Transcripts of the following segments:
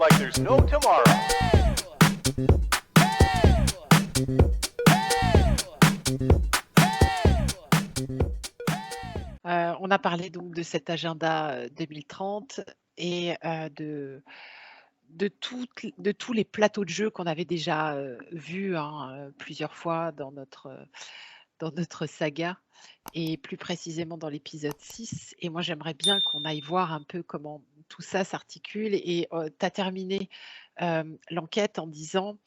like there's no tomorrow. On a parlé donc de cet agenda 2030 et de tous les plateaux de jeux qu'on avait déjà vus plusieurs fois dans notre saga et plus précisément dans l'épisode 6. Et moi, j'aimerais bien qu'on aille voir un peu comment tout ça s'articule. Et tu as terminé l'enquête en disant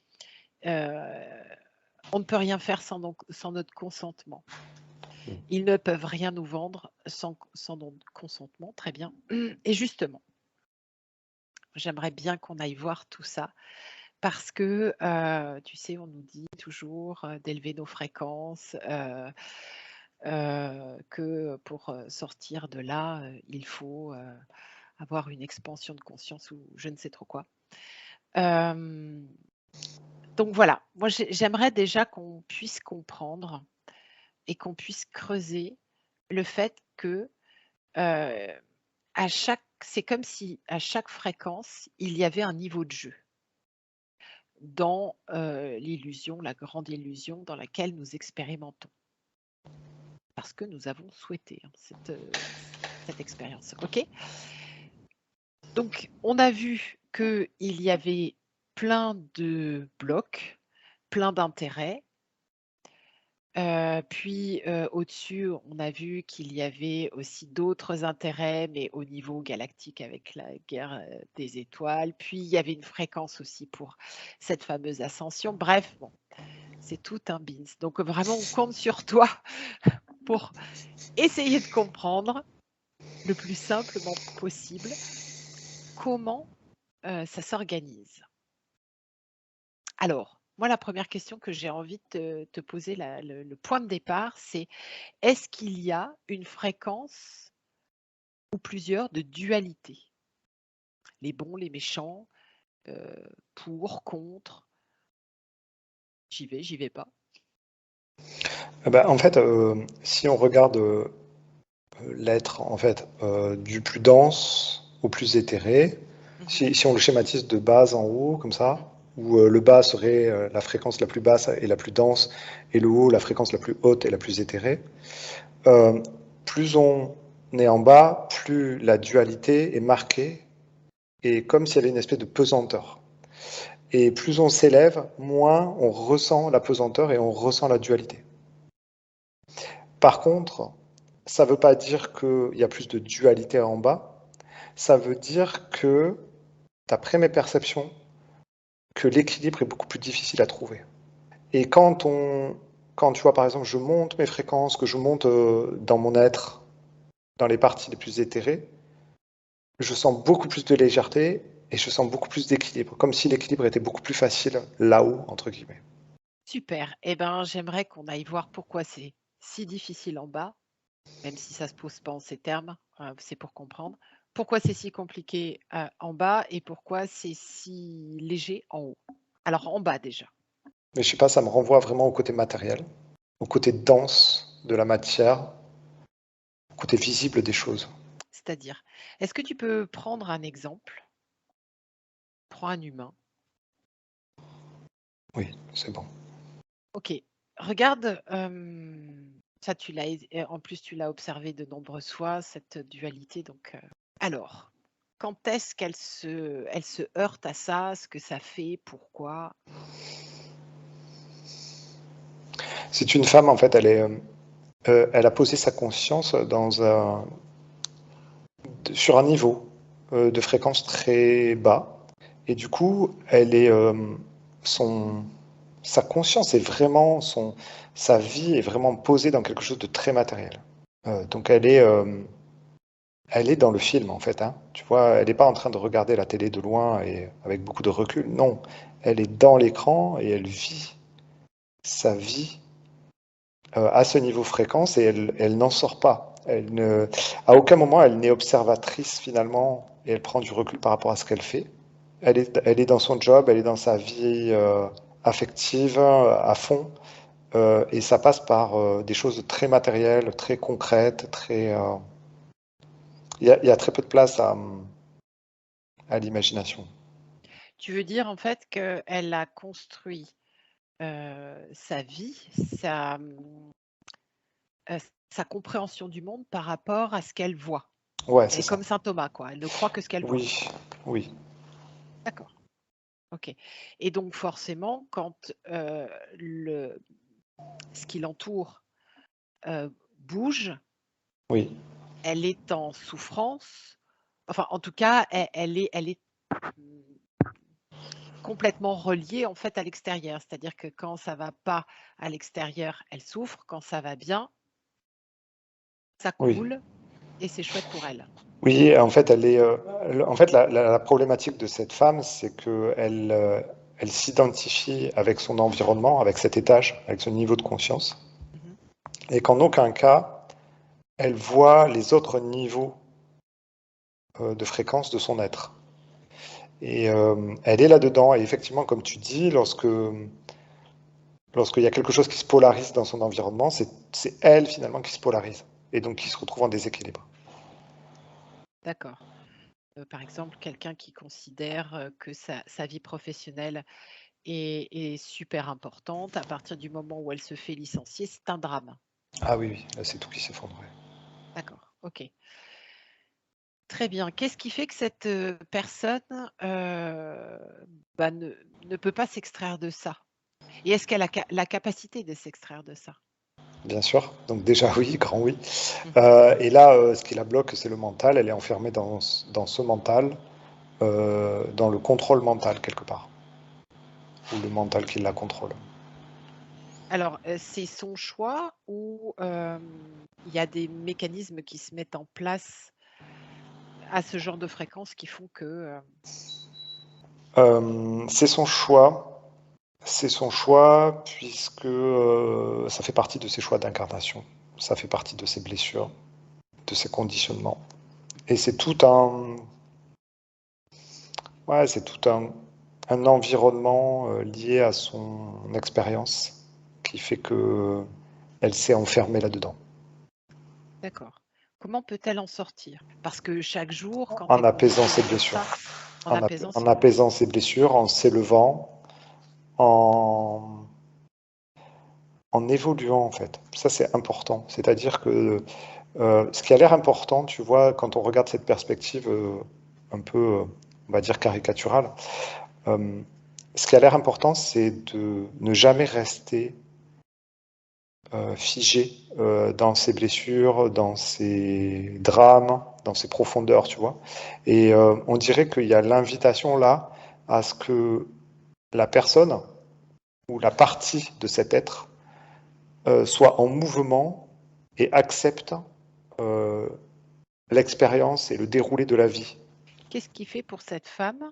on ne peut rien faire sans notre consentement. Ils ne peuvent rien nous vendre sans notre consentement. Très bien. Et justement, j'aimerais bien qu'on aille voir tout ça parce que, tu sais, on nous dit toujours d'élever nos fréquences, que pour sortir de là, il faut avoir une expansion de conscience ou je ne sais trop quoi. Donc voilà, moi j'aimerais déjà qu'on puisse comprendre et qu'on puisse creuser le fait que c'est comme si à chaque fréquence, il y avait un niveau de jeu dans l'illusion, la grande illusion dans laquelle nous expérimentons. Parce que nous avons souhaité cette expérience. OK ? Donc, on a vu qu'il y avait plein de blocs, plein d'intérêts. Puis au-dessus, on a vu qu'il y avait aussi d'autres intérêts, mais au niveau galactique avec la guerre des étoiles. Puis il y avait une fréquence aussi pour cette fameuse ascension. Bref, bon, c'est tout un beans. Donc vraiment, on compte sur toi pour essayer de comprendre le plus simplement possible comment ça s'organise. Alors, moi, la première question que j'ai envie de te poser, le point de départ, c'est est-ce qu'il y a une fréquence ou plusieurs de dualité? Les bons, les méchants, pour, contre, j'y vais pas. En fait, si on regarde l'être en fait, du plus dense au plus éthéré, si on le schématise de bas en haut, comme ça, où le bas serait la fréquence la plus basse et la plus dense, et le haut, la fréquence la plus haute et la plus éthérée, plus on est en bas, plus la dualité est marquée, et comme s'il y avait une espèce de pesanteur. Et plus on s'élève, moins on ressent la pesanteur et on ressent la dualité. Par contre, ça ne veut pas dire qu'il y a plus de dualité en bas, ça veut dire que, d'après mes perceptions, que l'équilibre est beaucoup plus difficile à trouver. Et quand tu vois par exemple je monte mes fréquences, que je monte dans mon être, dans les parties les plus éthérées, je sens beaucoup plus de légèreté et je sens beaucoup plus d'équilibre, comme si l'équilibre était beaucoup plus facile là-haut, entre guillemets. Super. Eh bien, j'aimerais qu'on aille voir pourquoi c'est si difficile en bas, même si ça ne se pose pas en ces termes, c'est pour comprendre. Pourquoi c'est si compliqué en bas et pourquoi c'est si léger en haut. Alors, en bas déjà. Mais je sais pas, ça me renvoie vraiment au côté matériel, au côté dense de la matière, au côté visible des choses. C'est-à-dire, est-ce que tu peux prendre un exemple? Prends un humain. Oui, c'est bon. Ok, regarde, ça en plus tu l'as observé de nombreuses fois, cette dualité. Donc, alors, quand est-ce qu'elle se heurte à ça? Ce que ça fait? Pourquoi? C'est une femme, en fait, elle a posé sa conscience sur un niveau de fréquence très bas. Et du coup, sa conscience est vraiment, sa vie est vraiment posée dans quelque chose de très matériel. Donc elle est dans le film en fait. Hein. Tu vois, elle n'est pas en train de regarder la télé de loin et avec beaucoup de recul. Non, elle est dans l'écran et elle vit sa vie à ce niveau fréquence et elle n'en sort pas. À aucun moment elle n'est observatrice finalement et elle prend du recul par rapport à ce qu'elle fait. Elle est dans son job, elle est dans sa vie affective à fond et ça passe par des choses très matérielles, très concrètes, il y a très peu de place à l'imagination. Tu veux dire en fait qu'elle a construit sa vie, sa, sa compréhension du monde par rapport à ce qu'elle voit. Ouais, Elle c'est est ça. comme saint Thomas, quoi. Elle ne croit que ce qu'elle voit. Oui, oui, D'accord. Ok. Et donc forcément, quand ce qui l'entoure bouge, oui, elle est en souffrance. Enfin, en tout cas, elle est complètement reliée en fait à l'extérieur. C'est-à-dire que quand ça va pas à l'extérieur, elle souffre. Quand ça va bien, ça oui. coule et c'est chouette pour elle. Oui, en fait, en fait, la problématique de cette femme, c'est qu'elle elle s'identifie avec son environnement, avec cet étage, avec ce niveau de conscience, Mhm. et qu'en aucun cas, elle voit les autres niveaux de fréquence de son être. Et elle est là-dedans, et effectivement, comme tu dis, lorsqu'il y a quelque chose qui se polarise dans son environnement, c'est elle finalement qui se polarise, et donc qui se retrouve en déséquilibre. D'accord. Par exemple, quelqu'un qui considère que sa vie professionnelle est super importante, à partir du moment où elle se fait licencier, c'est un drame. Ah oui, oui, là c'est tout qui s'effondre. Ouais. D'accord, ok. Très bien. Qu'est-ce qui fait que cette personne ne peut pas s'extraire de ça? Et est-ce qu'elle a la capacité de s'extraire de ça? Bien sûr, donc déjà oui, grand oui. Mhm. Et là, ce qui la bloque, c'est le mental. Elle est enfermée dans ce mental, dans le contrôle mental quelque part, ou le mental qui la contrôle. Alors, c'est son choix ou il y a des mécanismes qui se mettent en place à ce genre de fréquence qui font que... C'est son choix. C'est son choix puisque ça fait partie de ses choix d'incarnation. Ça fait partie de ses blessures, de ses conditionnements. Et c'est tout un, ouais, c'est tout un environnement lié à son expérience qui fait que elle s'est enfermée là-dedans. D'accord. Comment peut-elle en sortir? Parce que chaque jour, quand tu En es apaisant ses conditionné comme blessures, ça, en apaisant en ses blessures. apaisant ses blessures, en s'élevant, en, en évoluant en fait. Ça c'est important. C'est-à-dire que ce qui a l'air important, tu vois, quand on regarde cette perspective un peu, on va dire, caricaturale, euh, ce qui a l'air important, c'est de ne jamais rester figé dans ses blessures, dans ses drames, dans ses profondeurs, tu vois. Et on dirait qu'il y a l'invitation là à ce que la personne ou la partie de cet être soit en mouvement et accepte euh, l'expérience et le déroulé de la vie. Qu'est-ce qui fait pour cette femme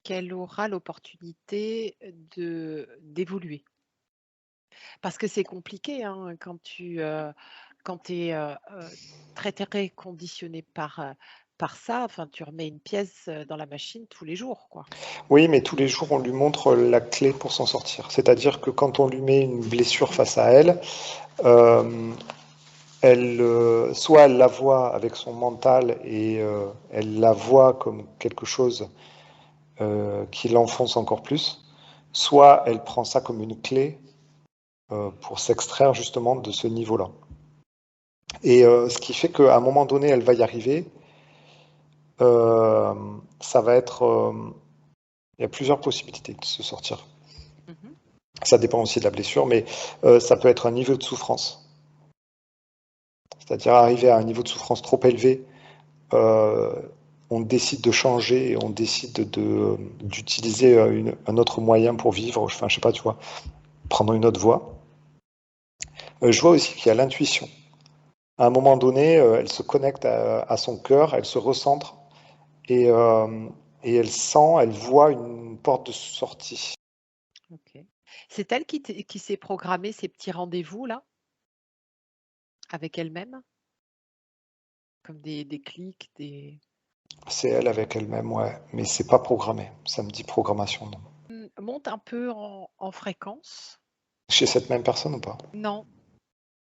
qu'elle aura l'opportunité d'évoluer? Parce que c'est compliqué hein, quand tu es très conditionné par ça. Enfin, tu remets une pièce dans la machine tous les jours, quoi. Oui, mais tous les jours, on lui montre la clé pour s'en sortir. C'est-à-dire que quand on lui met une blessure face à elle, euh, soit elle la voit avec son mental et elle la voit comme quelque chose qui l'enfonce encore plus, soit elle prend ça comme une clé pour s'extraire justement de ce niveau-là. Et ce qui fait qu'à un moment donné, elle va y arriver. Euh, ça va être. Il y a plusieurs possibilités de se sortir. Mhm. Ça dépend aussi de la blessure, mais ça peut être un niveau de souffrance. C'est-à-dire arriver à un niveau de souffrance trop élevé, euh, on décide de changer et on décide d'utiliser un autre moyen pour vivre. Enfin, je sais pas, tu vois, prendre une autre voie. Je vois aussi qu'il y a l'intuition. À un moment donné, elle se connecte à son cœur, elle se recentre et, euh, et elle sent, elle voit une porte de sortie. Ok. C'est elle qui s'est programmé ces petits rendez-vous là avec elle-même, comme des clics, des... C'est elle avec elle-même, ouais. Mais c'est pas programmé. Ça me dit programmation, non. Monte un peu en fréquence. Chez cette même personne ou pas? Non,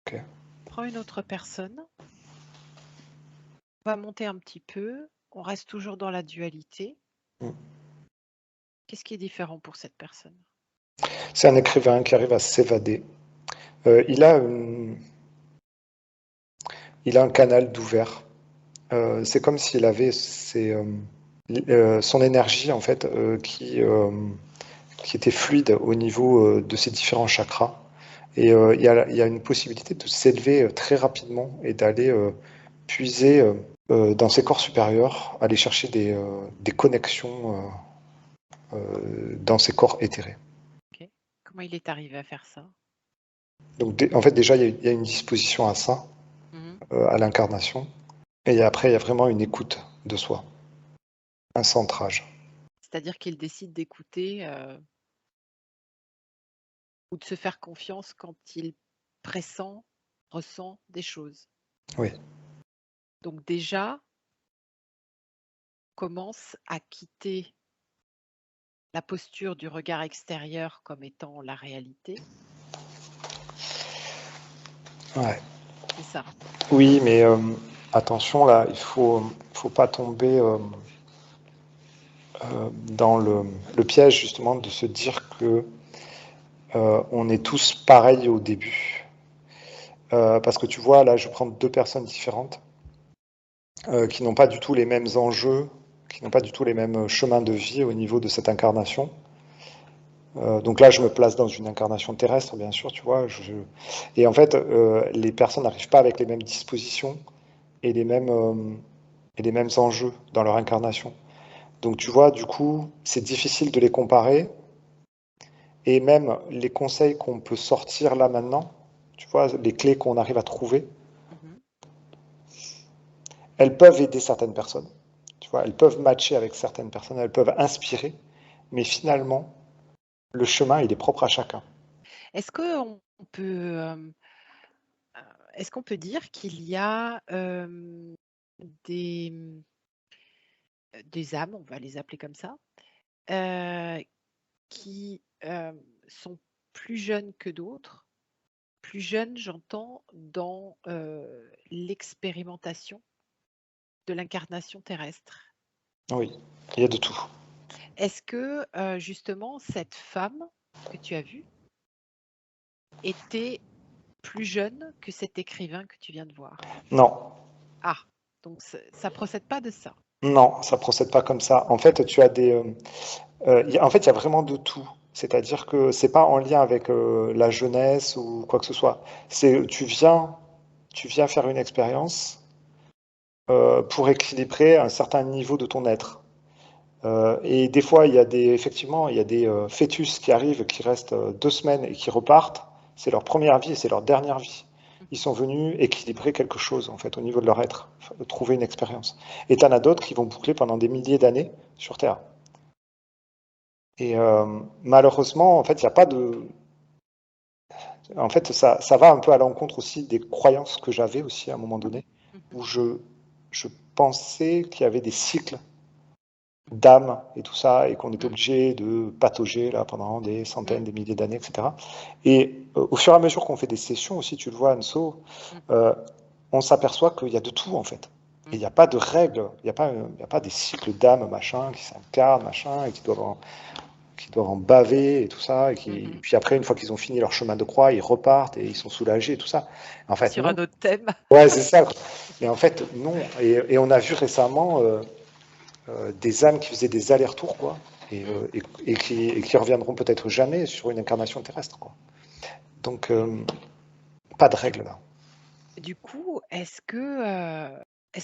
Ok. prends une autre personne. On va monter un petit peu. On reste toujours dans la dualité. Mm. Qu'est-ce qui est différent pour cette personne? C'est un écrivain qui arrive à s'évader. Il a un canal d'ouvert. C'est comme s'il avait son énergie en fait qui était fluide au niveau de ses différents chakras. Et il y a une possibilité de s'élever très rapidement et d'aller puiser dans ses corps supérieurs, aller chercher des connexions dans ses corps éthérés. Ok. Comment il est arrivé à faire ça? Donc en fait déjà il y a une disposition à ça, Mhm. à l'incarnation, et après il y a vraiment une écoute de soi, un centrage. C'est-à-dire qu'il décide d'écouter ou de se faire confiance quand il pressent, ressent des choses. Oui, Donc déjà, commence à quitter la posture du regard extérieur comme étant la réalité. ouais. C'est ça. Oui, mais attention là, faut pas tomber dans le piège justement de se dire que on est tous pareils au début. Parce que tu vois, là, je prends deux personnes différentes qui n'ont pas du tout les mêmes enjeux, qui n'ont pas du tout les mêmes chemins de vie au niveau de cette incarnation. Donc là, je me place dans une incarnation terrestre, bien sûr, tu vois. Et en fait, les personnes n'arrivent pas avec les mêmes dispositions et et les mêmes enjeux dans leur incarnation. Donc tu vois, du coup, c'est difficile de les comparer. Et même les conseils qu'on peut sortir là maintenant, tu vois, les clés qu'on arrive à trouver, Mhm. elles peuvent aider certaines personnes. Tu vois, elles peuvent matcher avec certaines personnes, elles peuvent inspirer, mais finalement, le chemin, il est propre à chacun. Est-ce qu'on peut, est-ce qu'on peut dire qu'il y a des, des âmes, on va les appeler comme ça, qui sont plus jeunes que d'autres? Plus jeunes, j'entends, dans l'expérimentation de l'incarnation terrestre. Oui, il y a de tout. Est-ce que justement cette femme que tu as vue était plus jeune que cet écrivain que tu viens de voir? Non, Ah, donc ça procède pas de ça. non, ça procède pas comme ça. En fait, en fait, il y a vraiment de tout. C'est-à-dire que c'est pas en lien avec la jeunesse ou quoi que ce soit. C'est tu viens faire une expérience pour équilibrer un certain niveau de ton être. Et des fois, effectivement, il y a des fœtus qui arrivent, qui restent 2 semaines et qui repartent. C'est leur première vie et c'est leur dernière vie. Ils sont venus équilibrer quelque chose, en fait, au niveau de leur être, trouver une expérience. Et tu en as d'autres qui vont boucler pendant des milliers d'années sur Terre. Et malheureusement, en fait, il n'y a pas de. En fait, ça va un peu à l'encontre aussi des croyances que j'avais aussi à un moment donné, Mhm. où je pensais qu'il y avait des cycles d'âme et tout ça, et qu'on est Mhm. obligé de patauger là pendant des centaines, Mhm. des milliers d'années, etc. Et au fur et à mesure qu'on fait des sessions aussi, tu le vois, Anso, Mhm. euh, on s'aperçoit qu'il y a de tout en fait. Et il n'y a Mhm. pas de règles, il y a pas des cycles d'âme, machin, qui s'incarnent, machin, et qui doivent en baver et tout ça. Et Mhm. puis après, une fois qu'ils ont fini leur chemin de croix, ils repartent et ils sont soulagés et tout ça. En fait, Sur un non. autre thème. Ouais, c'est ça. Mais en fait, non. Et on a vu récemment des âmes qui faisaient des allers-retours, quoi, Mhm. et qui reviendront peut-être jamais sur une incarnation terrestre, quoi. Donc, pas de Du, règles là. du coup, est-ce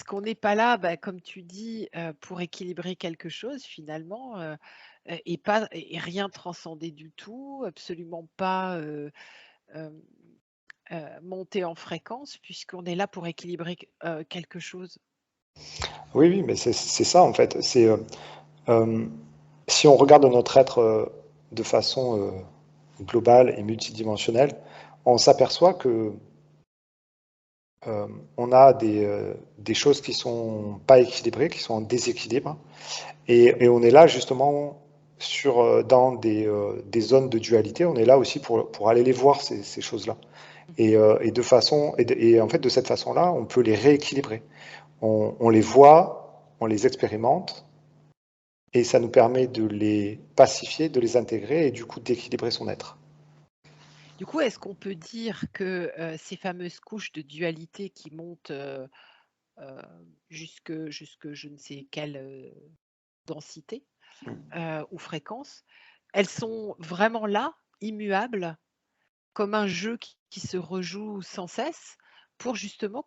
qu'on n'est pas là, bah, comme tu dis, pour équilibrer quelque chose finalement, et rien transcender du tout, absolument pas euh, monter en fréquence, puisqu'on est là pour équilibrer quelque chose. Oui, oui, mais c'est ça en fait. Euh, si on regarde notre être de façon globale et multidimensionnelle, on s'aperçoit que on a des choses qui sont pas équilibrées, qui sont en déséquilibre, et on est là justement dans des zones de dualité. On est là aussi pour aller les voir ces choses-là. Mhm. Et en fait, de cette façon-là, on peut les rééquilibrer. On les voit, on les expérimente, et ça nous permet de les pacifier, de les intégrer et du coup d'équilibrer son être. Du coup, est-ce qu'on peut dire que ces fameuses couches de dualité qui montent jusque je ne sais quelle densité ou fréquence, elles sont vraiment là, immuables, comme un jeu qui se rejoue sans cesse, pour justement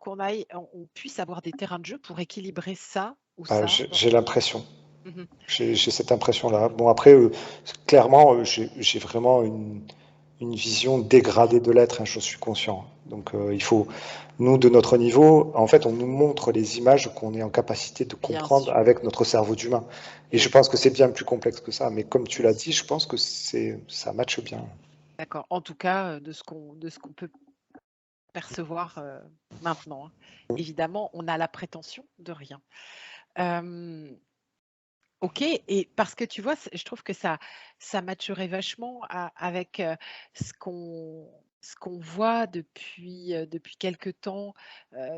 on puisse avoir des terrains de jeu pour équilibrer ça ou ça J'ai l'impression. Mmh. J'ai cette impression-là. Bon, après, clairement, j'ai vraiment une vision dégradée de l'être, hein, je suis conscient. Donc, il faut, nous, de notre niveau, en fait, on nous montre les images qu'on est en capacité de Bien comprendre sûr. avec notre cerveau d'humain. Et je Et pense que c'est bien plus complexe que ça. Mais comme tu bien l'as sûr. dit, je pense que ça matche bien. D'accord. En tout cas, de ce qu'on peut percevoir, maintenant, hein. Évidemment, on a la prétention de rien. OK, et parce que tu vois, je trouve que ça matcherait vachement avec ce qu'on voit depuis quelque temps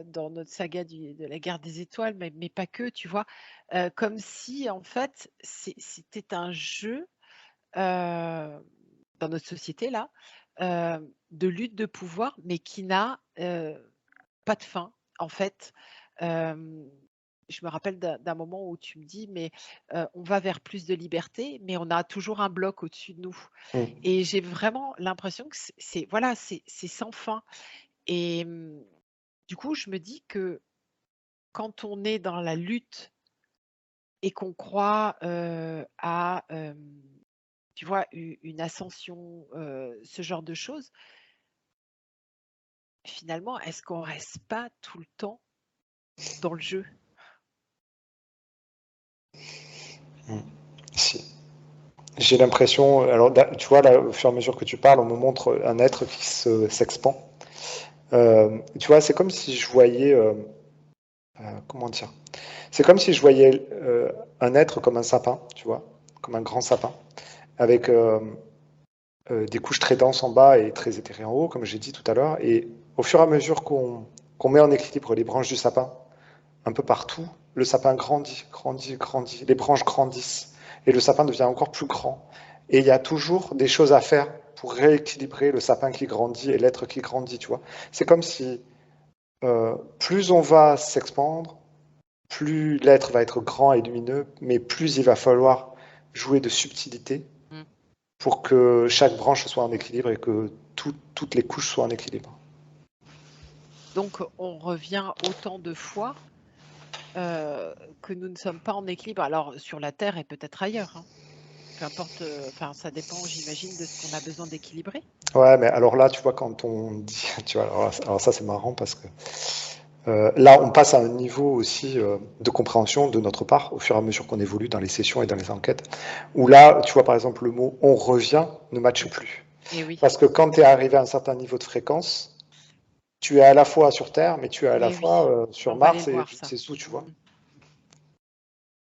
dans notre saga de la guerre des étoiles, mais pas que, tu vois, comme si en fait c'était un jeu dans notre société là, de lutte de pouvoir, mais qui n'a pas de fin, en fait. Je me rappelle d'un moment où tu me dis: «Mais, on va vers plus de liberté, mais on a toujours un bloc au-dessus de nous» Mm. et j'ai vraiment l'impression que voilà, c'est sans fin et du coup, je me dis que quand on est dans la lutte et qu'on croit, à, tu vois, une ascension, ce genre de choses, finalement, est-ce qu'on reste pas tout le temps dans le jeu? Mm. Si. J'ai l'impression, alors tu vois, là, au fur et à mesure que tu parles, on me montre un être qui s'expand. Tu vois, c'est comme si je voyais, comment dire? C'est comme si je voyais un être comme un sapin, tu vois, comme un grand sapin, avec des couches très denses en bas et très éthérées en haut, comme j'ai dit tout à l'heure. Et au fur et à mesure qu'on met en équilibre les branches du sapin, un peu partout, le sapin grandit, grandit, grandit, les branches grandissent, et le sapin devient encore plus grand. Et il y a toujours des choses à faire pour rééquilibrer le sapin qui grandit et l'être qui grandit, tu vois. C'est comme si plus on va s'expandre, plus l'être va être grand et lumineux, mais plus il va falloir jouer de subtilité Mmh. pour que chaque branche soit en équilibre et que toutes les couches soient en équilibre. Donc on revient autant de fois, que nous ne sommes pas en équilibre. Alors sur la terre et peut-être ailleurs, hein. Peu importe, enfin ça dépend j'imagine de ce qu'on a besoin d'équilibrer? Ouais, mais alors là, tu vois, quand on dit, tu vois, alors ça c'est marrant parce que là, on passe à un niveau aussi de compréhension de notre part au fur et à mesure qu'on évolue dans les sessions et dans les enquêtes, où là, tu vois, par exemple, le mot on revient ne matche plus. Eh oui, Parce que quand tu es arrivé à un certain niveau de fréquence, tu es à la fois sur Terre, mais tu es à la eh oui, fois sur on va aller Mars le et voir je ne ça. sais où, tu vois. Mmh.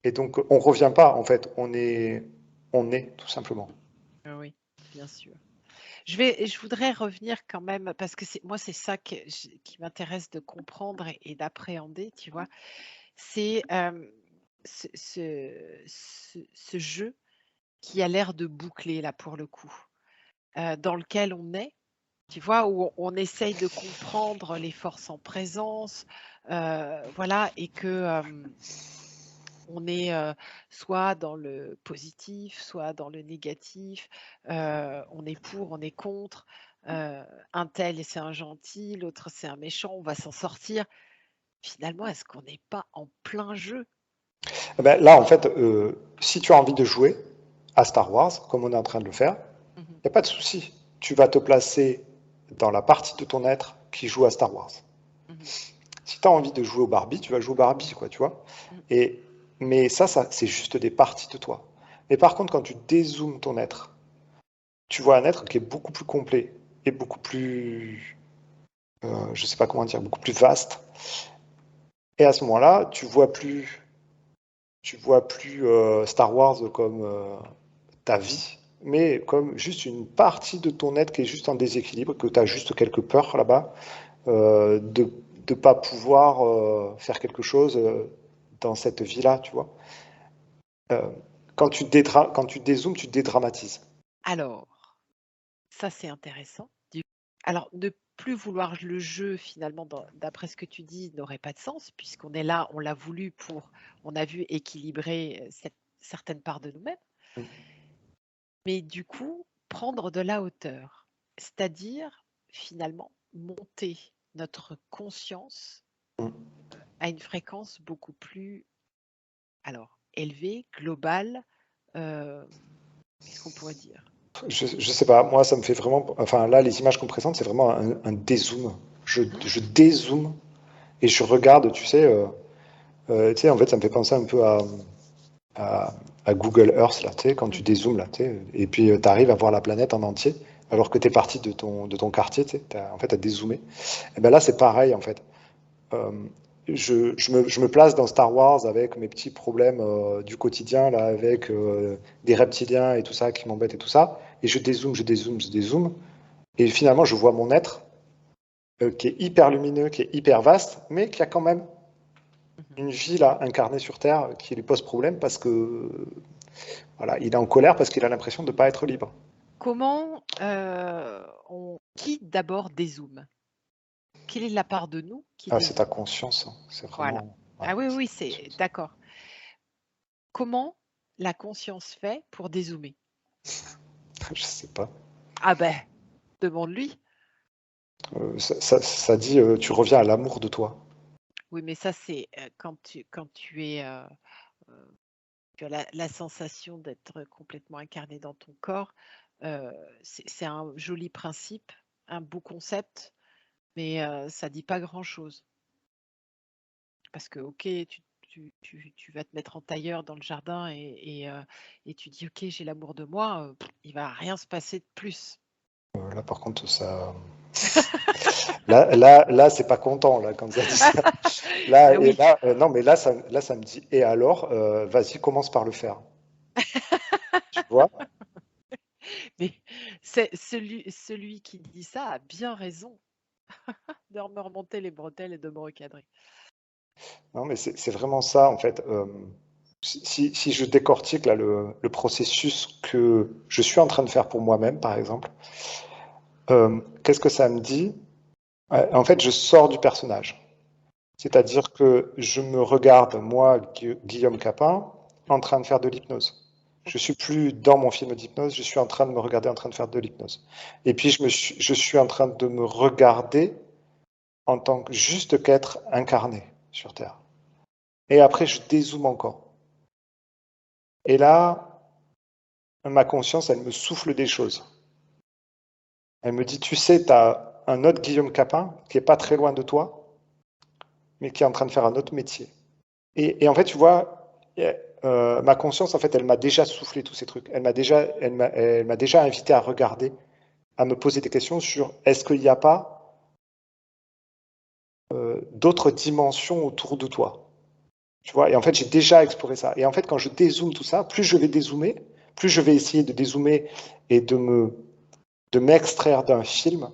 Et donc, on revient pas, en fait, on est, tout simplement. Oui, bien sûr. Je voudrais revenir quand même parce que c'est ça qui m'intéresse de comprendre et d'appréhender, tu vois? C'est, ce jeu qui a l'air de boucler là pour le coup, dans lequel on est. Tu vois? Où on essaye de comprendre les forces en présence, voilà et que, on est, soit dans le positif, soit dans le négatif, on est pour, on est contre, un tel c'est un gentil, l'autre c'est un méchant, on va s'en sortir. Finalement, est-ce qu'on n'est pas en plein jeu? Eh ben, là, en fait, si tu as envie de jouer à Star Wars, comme on est en train de le faire, Mmh. il n'y a pas de souci. Tu vas te placer dans la partie de ton être qui joue à Star Wars. Mmh. Si tu as envie de jouer au Barbie, tu vas jouer au Barbie, quoi, tu vois. Mmh. Et, mais ça c'est juste des parties de toi. Mais par contre, quand tu dézoomes ton être, tu vois un être qui est beaucoup plus complet et beaucoup plus, je sais pas comment dire, beaucoup plus vaste. Et à ce moment-là, tu vois plus Star Wars comme ta vie, mais comme juste une partie de ton être qui est juste en déséquilibre, que tu as juste quelques peurs là-bas, de ne pas pouvoir faire quelque chose dans cette vie-là, tu vois. Euh, Quand tu dézoomes, tu dédramatises. Alors, ça c'est intéressant. Alors, ne plus vouloir le jeu, finalement, d'après ce que tu dis, n'aurait pas de sens, puisqu'on est là, on l'a voulu on a vu équilibrer cette certaine part de nous-mêmes. Mm. Mais du coup, prendre de la hauteur, c'est-à-dire, finalement, monter notre conscience Mm. à une fréquence beaucoup plus, alors, élevée, globale, qu'est-ce qu'on pourrait dire? Je sais pas, moi ça me fait vraiment. Enfin là, les images qu'on présente, c'est vraiment un dézoom. Je dézoome et je regarde, tu sais, en fait, ça me fait penser un peu à, à Google Earth, là, tu sais, quand tu Mhm. dézoomes, là, tu sais, et puis tu arrives à voir la planète en entier, alors que tu es parti de ton quartier, tu sais, en fait, à dézoomer. Et ben là, c'est pareil, en fait. Euh, je me place dans Star Wars avec mes petits problèmes du quotidien, là, avec des reptiliens et tout ça qui m'embêtent et tout ça, et je dézoome, je dézoome, je dézoome, et finalement, je vois mon être qui est hyper lumineux, qui est hyper vaste, mais qui a quand même Mhm. une vie là incarnée sur Terre qui lui pose problème parce que voilà, il est en colère parce qu'il a l'impression de ne pas être libre. Comment qui d'abord dézoome? Quelle est la part de nous qui Ah, c'est ta dézoome? conscience, hein. C'est Voilà. vraiment. Ouais, Ah oui, c'est oui, ta c'est conscience. d'accord. Comment la conscience fait pour dézoomer? Je sais pas. Ah ben, demande-lui. Ça dit, tu reviens à l'amour de toi. Oui, mais ça, c'est quand tu as la sensation d'être complètement incarné dans ton corps. C'est un joli principe, un beau concept, mais ça dit pas grand-chose. Parce que, ok, tu vas te mettre en tailleur dans le jardin et tu dis, ok, j'ai l'amour de moi, il va rien se passer de plus. Là, par contre, ça. Là, c'est pas content là quand ça dit ça. Là Ben et oui, là, non, mais là, ça me dit. Et alors, vas-y, commence par le faire. Tu vois? mais celui qui dit ça a bien raison de me remonter les bretelles et de me recadrer. Non, mais c'est vraiment ça, en fait. Si je décortique là, le processus que je suis en train de faire pour moi-même, par exemple, qu'est-ce que ça me dit? En fait, je sors du personnage. C'est-à-dire que je me regarde, moi, Guillaume Capin, en train de faire de l'hypnose. Je Ok. suis plus dans mon film d'hypnose, je suis en train de me regarder en train de faire de l'hypnose. Et puis, je suis en train de me regarder en tant que juste qu'être incarné sur Terre. Et après, je dézoome encore. Et là, ma conscience, elle me souffle des choses. Elle me dit, tu sais, tu as un autre Guillaume Capin qui est pas très loin de toi, mais qui est en train de faire un autre métier. Et en fait, tu vois, ma conscience, en fait, elle m'a déjà soufflé tous ces trucs. Elle m'a déjà invité à regarder, à me poser des questions sur est-ce qu'il n'y a pas d'autres dimensions autour de toi? Tu vois, et en fait, j'ai déjà exploré ça. Et en fait, quand je dézoome tout ça, plus je vais dézoomer, plus je vais essayer de dézoomer et de m'extraire d'un film,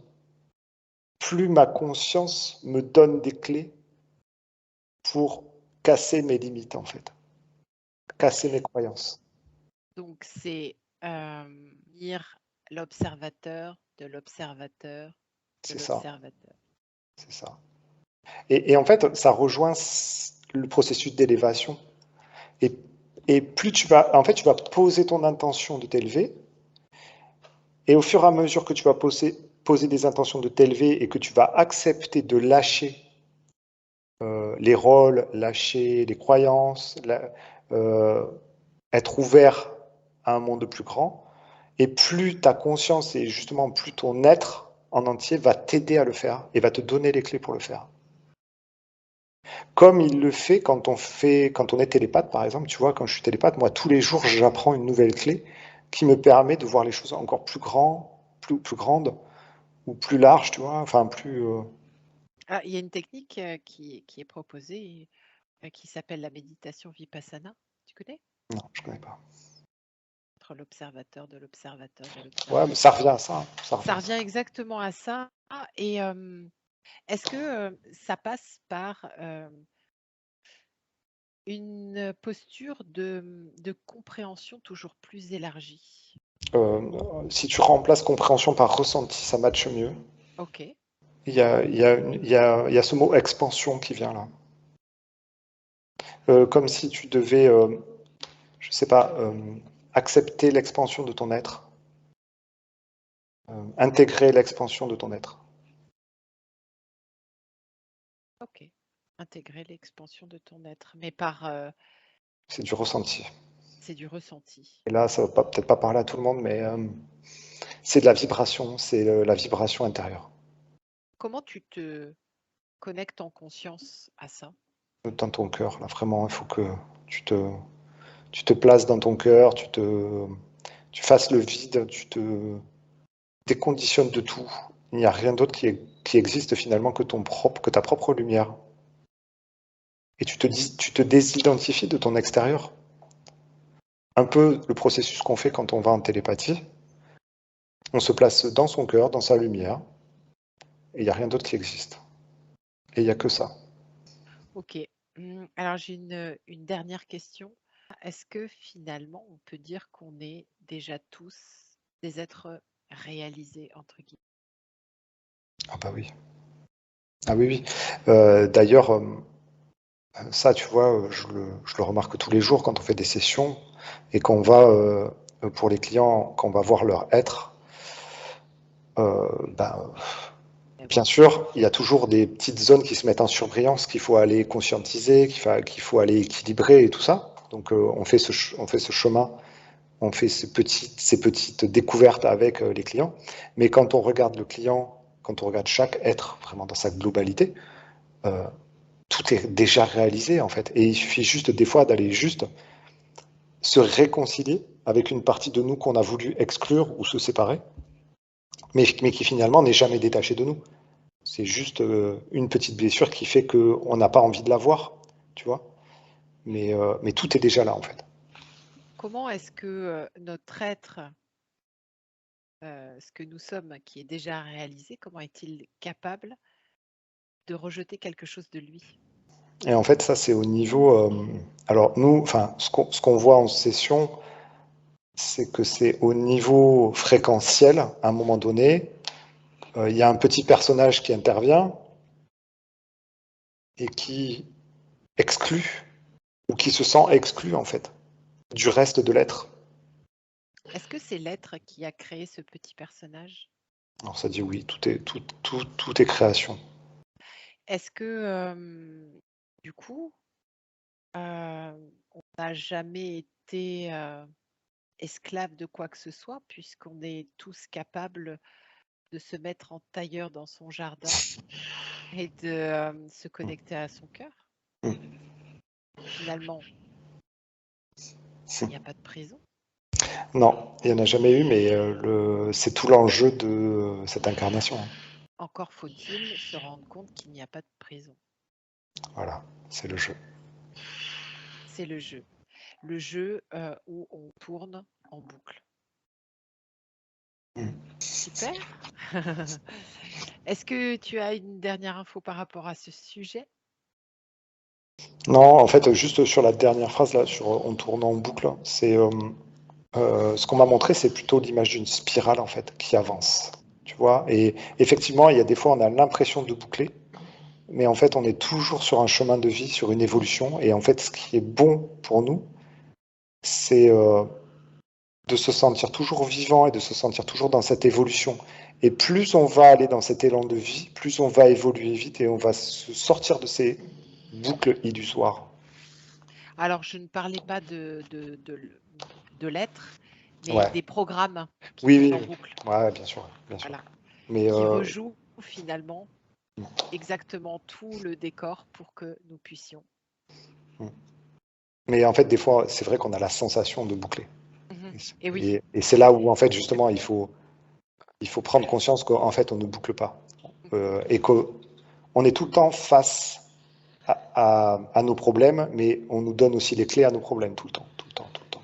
plus ma conscience me donne des clés pour casser mes limites, en fait, casser mes croyances. Donc, c'est lire l'observateur de l'observateur de C'est ça, l'observateur. c'est ça. Et en fait, ça rejoint le processus d'élévation. Et, et plus tu vas, en fait, tu vas poser ton intention de t'élever, et au fur et à mesure que tu vas poser des intentions de t'élever et que tu vas accepter de lâcher les rôles, lâcher les croyances, euh, être ouvert à un monde plus grand, et plus ta conscience et justement plus ton être en entier va t'aider à le faire et va te donner les clés pour le faire. Comme il le fait quand on est télépathe, par exemple, tu vois, quand je suis télépathe, moi, tous les jours, j'apprends une nouvelle clé qui me permet de voir les choses encore plus grandes ou plus larges, tu vois, enfin, plus. Ah, il y a une technique qui est proposée qui s'appelle la méditation Vipassana. Tu connais? Non, je connais pas. Entre l'observateur de l'observateur de Ouais, mais ça revient l'observateur. à ça, hein, ça revient Ça à revient ça. exactement à ça. Et est-ce que ça passe par Une posture de compréhension toujours plus élargie. Si tu remplaces compréhension par ressenti, ça matche mieux. Ok, Il y a ce mot expansion qui vient là. Comme si tu devais, je sais pas, accepter l'expansion de ton être, intégrer l'expansion de ton être. ok. Intégrer l'expansion de ton être, mais C'est du ressenti. c'est du ressenti. Et là, ça va peut-être pas parler à tout le monde, mais c'est de la vibration, c'est la vibration intérieure. Comment tu te connectes en conscience à ça? Dans ton cœur, là, vraiment, il faut que tu te, tu te places dans ton cœur, tu fasses le vide, tu te déconditionnes de tout. Il n'y a rien d'autre qui existe finalement que que ta propre lumière. Et tu te désidentifies de ton extérieur. Un peu le processus qu'on fait quand on va en télépathie. On se place dans son cœur, dans sa lumière, et il n'y a rien d'autre qui existe. Et il n'y a que ça. Ok. Alors j'ai une dernière question. Est-ce que finalement on peut dire qu'on est déjà tous des êtres réalisés, entre guillemets? Ah bah oui. Ah oui, oui. D'ailleurs, ça, tu vois, je le remarque tous les jours quand on fait des sessions et qu'on va, pour les clients, quand on va voir leur être, ben, Eh bien oui. sûr, il y a toujours des petites zones qui se mettent en surbrillance qu'il faut aller conscientiser, qu'il faut aller équilibrer et tout ça. Donc, on fait ce chemin, on fait ces petites découvertes avec les clients. Mais quand on regarde le client, quand on regarde chaque être vraiment dans sa globalité, euh, tout est déjà réalisé en fait. Et il suffit juste des fois d'aller juste se réconcilier avec une partie de nous qu'on a voulu exclure ou se séparer, mais qui finalement n'est jamais détachée de nous. C'est juste une petite blessure qui fait qu'on n'a pas envie de la voir, tu vois. Mais tout est déjà là en fait. Comment est-ce que notre être, ce que nous sommes, qui est déjà réalisé, comment est-il capable de rejeter quelque chose de lui? Et en fait, ça c'est au niveau. Alors nous, enfin, ce qu'on voit en session, c'est que c'est au niveau fréquentiel. À un moment donné, il y a un petit personnage qui intervient et qui exclut ou qui se sent exclu en fait du reste de l'être. Est-ce que c'est l'être qui a créé ce petit personnage? Alors ça dit oui, tout est création. Est-ce que, du coup, on n'a jamais été esclave de quoi que ce soit, puisqu'on est tous capables de se mettre en tailleur dans son jardin et de se connecter à son cœur? Finalement, il n'y a pas de prison. Non, il n'y en a jamais eu, mais c'est tout l'enjeu de cette incarnation, hein. Encore faut-il se rendre compte qu'il n'y a pas de prison. Voilà, c'est le jeu. C'est le jeu où on tourne en boucle. Mm. Super. Est-ce que tu as une dernière info par rapport à ce sujet? Non, en fait, juste sur la dernière phrase, là, sur on tourne en boucle, c'est ce qu'on m'a montré, c'est plutôt l'image d'une spirale, en fait, qui avance. Tu vois? Et effectivement, il y a des fois, on a l'impression de boucler, mais en fait, on est toujours sur un chemin de vie, sur une évolution. Et en fait, ce qui est bon pour nous, c'est de se sentir toujours vivant et de se sentir toujours dans cette évolution. Et plus on va aller dans cet élan de vie, plus on va évoluer vite et on va se sortir de ces boucles illusoires. Alors, je ne parlais pas de l'être, mais Ouais, des programmes qui oui, tournent oui, en oui. boucle, Ouais, bien sûr, bien sûr. voilà, Mais, qui rejouent finalement mm, exactement tout le décor pour que nous puissions. mm. Mais en fait, des fois, c'est vrai qu'on a la sensation de boucler. Mhm. Et Et oui, et c'est là où, en fait, justement, il faut prendre conscience qu'en fait, on ne boucle pas. Et qu'on est tout le temps face à nos problèmes, mais on nous donne aussi les clés à nos problèmes tout le temps, tout le temps, tout le temps.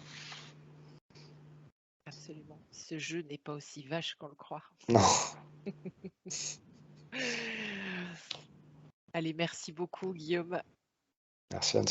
absolument. Ce jeu n'est pas aussi vache qu'on le croit. Non, Allez, merci beaucoup, Guillaume. merci Anne.